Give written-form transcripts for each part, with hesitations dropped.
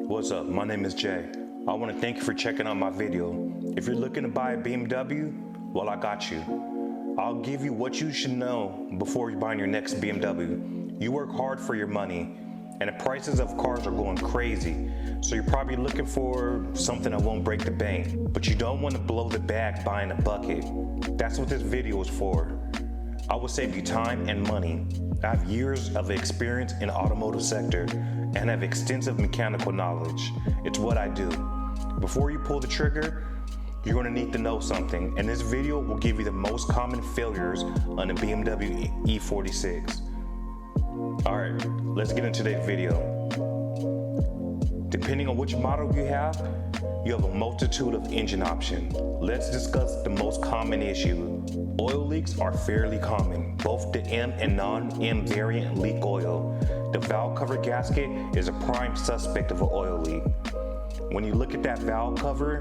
What's up? My name is Jay. I want to thank you for checking out my video. If you're looking to buy a BMW, well, I got you. I'll give you what you should know before you're buying your next BMW. You work hard for your money, and the prices of cars are going crazy. So you're probably looking for something that won't break the bank, but you don't want to blow the bag buying a bucket. That's what this video is for. I will save you time and money. I have years of experience in the automotive sector and have extensive mechanical knowledge. It's what I do. Before you pull the trigger, you're going to need to know something, and this video will give you the most common failures on the BMW E46. Alright, let's get into today's video. Depending on which model you have a multitude of engine options. Let's discuss the most common issue. Oil leaks are fairly common. Both the M and non-M variant leak oil. The valve cover gasket is a prime suspect of an oil leak. When you look at that valve cover,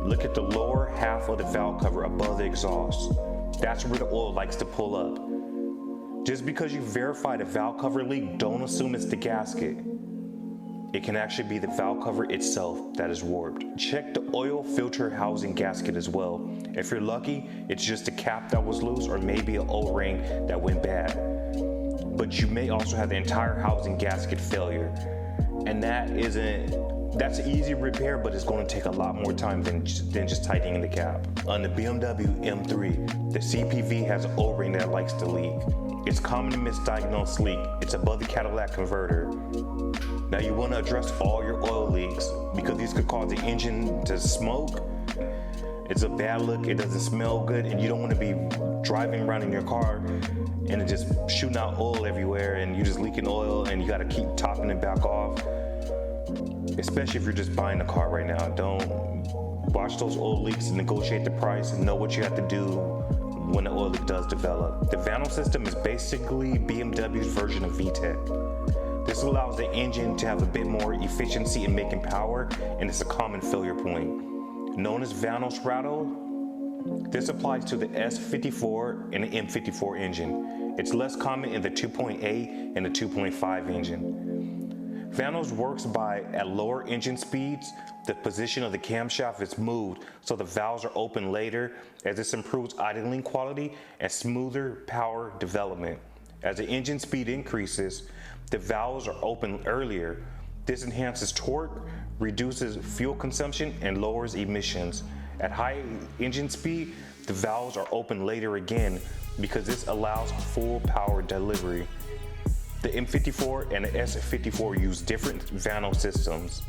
look at the lower half of the valve cover above the exhaust. That's where the oil likes to pull up. Just because you verify the valve cover leak, don't assume it's the gasket. It can actually be the valve cover itself that is warped. Check the oil filter housing gasket as well. If you're lucky, it's just a cap that was loose or maybe an O-ring that went bad. But you may also have the entire housing gasket failure. And that's an easy repair, but it's going to take a lot more time than just tightening the cap. On the BMW M3, the CPV has an O-ring that likes to leak. It's commonly misdiagnosed leak. It's above the catalytic converter. Now you want to address all your oil leaks because these could cause the engine to smoke. It's a bad look, it doesn't smell good, and you don't want to be driving around in your car and it just shooting out oil everywhere and you're just leaking oil and you got to keep topping it back off. Especially if you're just buying a car right now. Don't watch those oil leaks and negotiate the price and know what you have to do when the oil leak does develop. The Vano system is basically BMW's version of VTEC. This allows the engine to have a bit more efficiency in making power, and it's a common failure point. Known as Vano's rattle, this applies to the S54 and the M54 engine. It's less common in the 2.8 and the 2.5 engine. Vano's works by, at lower engine speeds, the position of the camshaft is moved so the valves are open later, as this improves idling quality and smoother power development. As the engine speed increases, the valves are open earlier. This enhances torque, reduces fuel consumption, and lowers emissions. At high engine speed, the valves are open later again because this allows full power delivery. The M54 and the S54 use different Vano systems.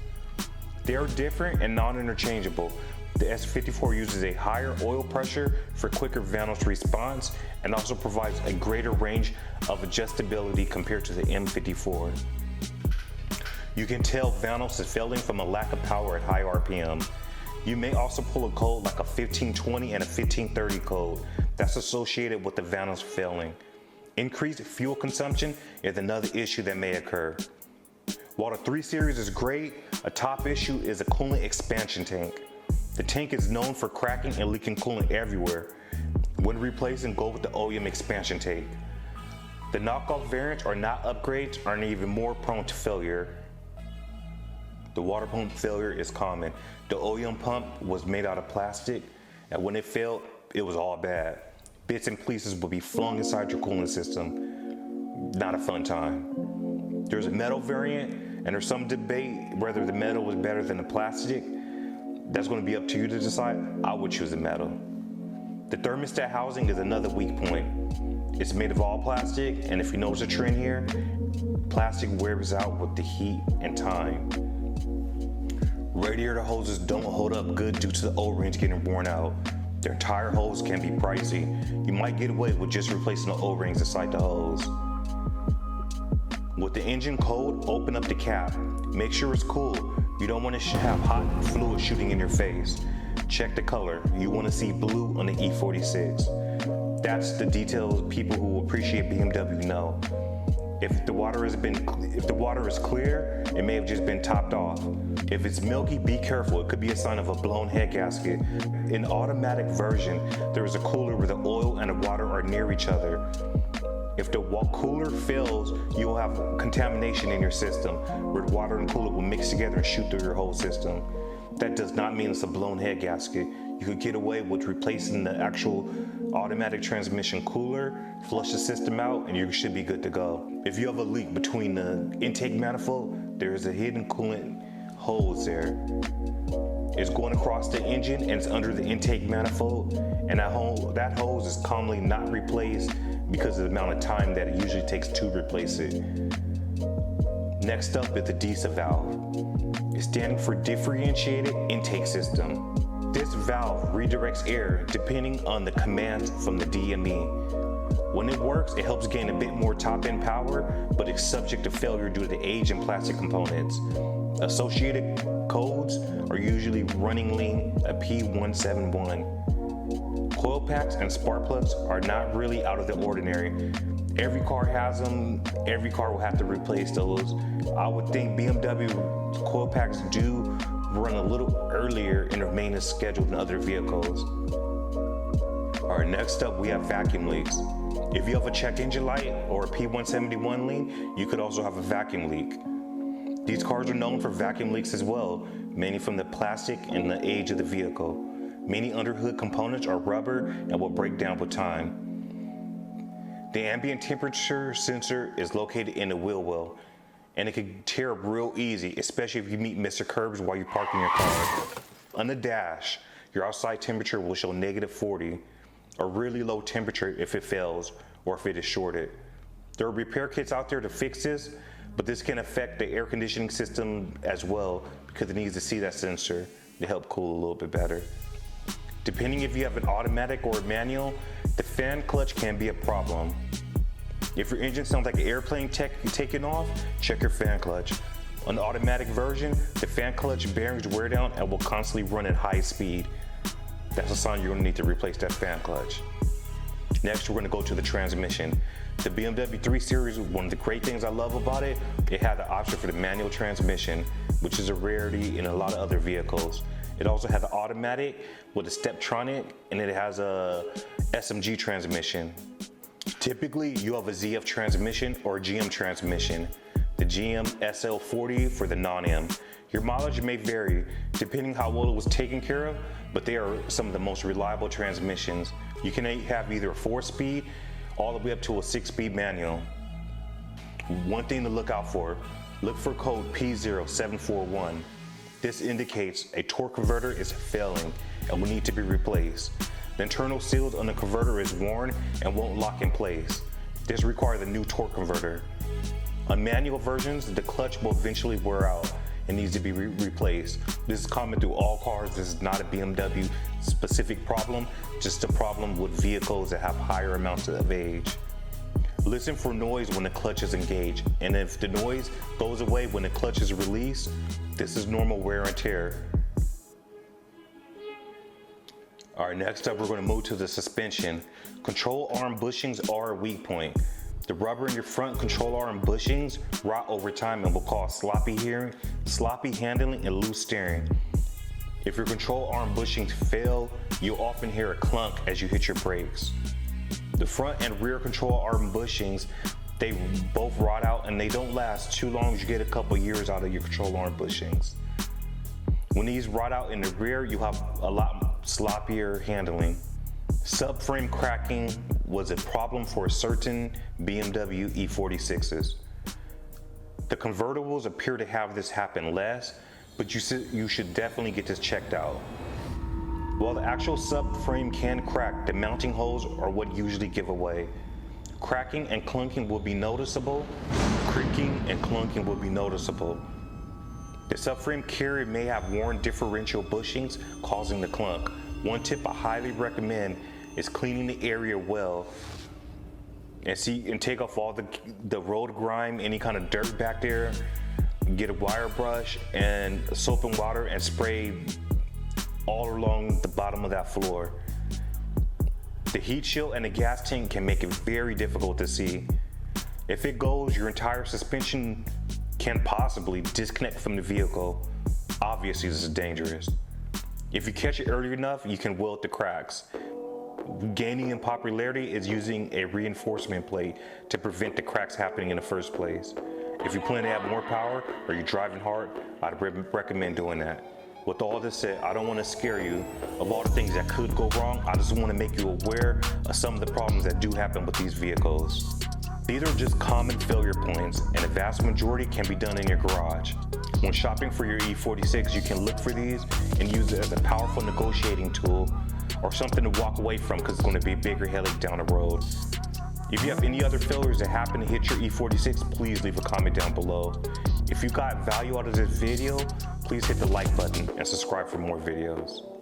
They are different and non-interchangeable. The S54 uses a higher oil pressure for quicker Vano's response and also provides a greater range of adjustability compared to the M54. You can tell Vano's is failing from a lack of power at high RPM. You may also pull a code like a 1520 and a 1530 code that's associated with the Vano's failing. Increased fuel consumption is another issue that may occur. While the 3 Series is great, a top issue is a coolant expansion tank. The tank is known for cracking and leaking coolant everywhere. When replacing, go with the OEM expansion tank. The knockoff variants or not upgrades are even more prone to failure. The water pump failure is common. The OEM pump was made out of plastic, and when it failed, it was all bad. Bits and pieces will be flung inside your coolant system. Not a fun time. There's a metal variant, and there's some debate whether the metal was better than the plastic. That's going to be up to you to decide. I would choose the metal. The thermostat housing is another weak point. It's made of all plastic, and if you notice a trend here, plastic wears out with the heat and time. Radiator hoses don't hold up good due to the O-rings getting worn out. Their tire hose can be pricey. You might get away with just replacing the O-rings inside the hose. With the engine cold, open up the cap. Make sure it's cool. You don't want to have hot fluid shooting in your face. Check the color. You want to see blue on the E46. That's the details people who appreciate BMW know. If the water is clear, it may have just been topped off. If it's milky, be careful. It could be a sign of a blown head gasket. In the automatic version, there is a cooler where the oil and the water are near each other. If the cooler fails, you'll have contamination in your system where the water and coolant will mix together and shoot through your whole system. That does not mean it's a blown head gasket. You could get away with replacing the actual automatic transmission cooler, flush the system out, and you should be good to go. If you have a leak between the intake manifold, there is a hidden coolant hose there. It's going across the engine and it's under the intake manifold, and that hose is commonly not replaced because of the amount of time that it usually takes to replace it. Next up is the DISA valve. It's standing for Differentiated Intake System. This valve redirects air depending on the commands from the DME. When it works, it helps gain a bit more top-end power, but it's subject to failure due to the age and plastic components. Associated codes are usually running lean, a P171. Coil packs and spark plugs are not really out of the ordinary. Every car has them, every car will have to replace those. I would think BMW coil packs do run a little earlier in their maintenance schedule than other vehicles. Alright, next up we have vacuum leaks. If you have a check engine light or a P171 leak, you could also have a vacuum leak. These cars are known for vacuum leaks as well, mainly from the plastic and the age of the vehicle. Many underhood components are rubber and will break down with time. The ambient temperature sensor is located in the wheel well, and it can tear up real easy, especially if you meet Mr. Curbs while you're parking your car. On the dash, your outside temperature will show -40, a really low temperature if it fails or if it is shorted. There are repair kits out there to fix this, but this can affect the air conditioning system as well because it needs to see that sensor to help cool a little bit better. Depending if you have an automatic or a manual, the fan clutch can be a problem. If your engine sounds like an airplane taking off, check your fan clutch. On the automatic version, the fan clutch bearings wear down and will constantly run at high speed. That's a sign you're going to need to replace that fan clutch. Next, we're going to go to the transmission. The BMW 3 Series, one of the great things I love about it, it had the option for the manual transmission, which is a rarity in a lot of other vehicles. It also had the automatic with a Steptronic, and it has a SMG transmission. Typically, you have a ZF transmission or a GM transmission. The GM SL40 for the non-M. Your mileage may vary depending how well it was taken care of, but they are some of the most reliable transmissions. You can have either a 4-speed all the way up to a 6-speed manual. One thing to look out for, look for code P0741. This indicates a torque converter is failing and will need to be replaced. The internal seals on the converter is worn and won't lock in place. This requires a new torque converter. On manual versions, the clutch will eventually wear out and needs to be replaced. This is common through all cars. This is not a BMW specific problem, just a problem with vehicles that have higher amounts of age. Listen for noise when the clutch is engaged, and if the noise goes away when the clutch is released, this is normal wear and tear. All right, next up we're going to move to the suspension. Control arm bushings are a weak point. The rubber in your front control arm bushings rot over time and will cause sloppy handling and loose steering. If your control arm bushings fail, you'll often hear a clunk as you hit your brakes. The front and rear control arm bushings, they both rot out and they don't last too long. You get a couple years out of your control arm bushings. When these rot out in the rear, you have a lot sloppier handling. Subframe cracking was a problem for certain BMW E46s. The convertibles appear to have this happen less, but you should definitely get this checked out. While the actual subframe can crack, the mounting holes are what usually give away. Cracking and clunking will be noticeable. Creaking and clunking will be noticeable. The subframe carrier may have worn differential bushings causing the clunk. One tip I highly recommend is cleaning the area well and take off all the road grime, any kind of dirt back there. Get a wire brush and soap and water and spray all along the bottom of that floor. The heat shield and the gas tank can make it very difficult to see. If it goes, your entire suspension can possibly disconnect from the vehicle. Obviously, this is dangerous. If you catch it early enough, you can weld the cracks. gaining in popularity is using a reinforcement plate to prevent the cracks happening in the first place. If you plan to have more power or you're driving hard, I'd recommend doing that. With all this said, I don't want to scare you of all the things that could go wrong. I just want to make you aware of some of the problems that do happen with these vehicles. These are just common failure points, and the vast majority can be done in your garage. When shopping for your E46, you can look for these and use it as a powerful negotiating tool or something to walk away from because it's going to be a bigger headache down the road. If you have any other failures that happen to hit your E46, please leave a comment down below. If you got value out of this video, please hit the like button and subscribe for more videos.